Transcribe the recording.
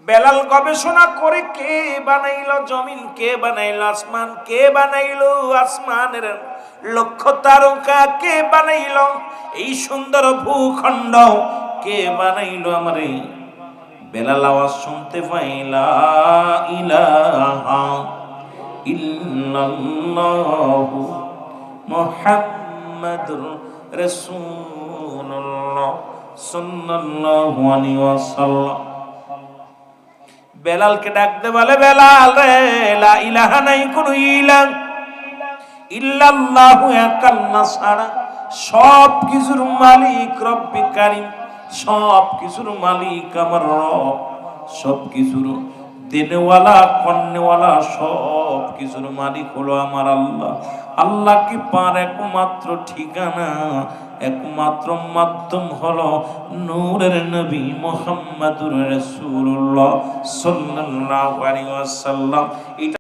বেলাল গবেষণা করে কে বানাইলো জমিন, কে বানাইলো আসমান, কে বানাইলো আসমানের লক্ষ তারকা, কে বানাইলো এই সুন্দর ভূখণ্ড, কে বানাইলো আমারে। বেলাল আওয়াজ শুনতে পাইলা ইলাহা ইল্লাল্লাহু মুহাম্মাদুর রাসূলুল্লাহ সাল্লাল্লাহু আলাইহি ওয়াসাল্লাম। বেলালকে ডাকতে বলে, বেলাল রে, লা ইলাহা নাই কোন ইলাহ ইল্লাল্লাহু, এক আল্লাহ ছাড়া সব কিছুর মালিক রব্বে কারীম, সব কিছুর মালিক আমার রব, সব কিছুর দেনেওয়ালা কর্নেওয়ালা, সব কিছুর মালিক হলো আমার আল্লাহ। আল্লাহ কি পার একমাত্র ঠিকানা, একমাত্র মাধ্যম হলো নূরের নবী মুহাম্মদুর রাসূলুল্লাহ সাল্লাল্লাহু আলাইহি ওয়াসাল্লাম।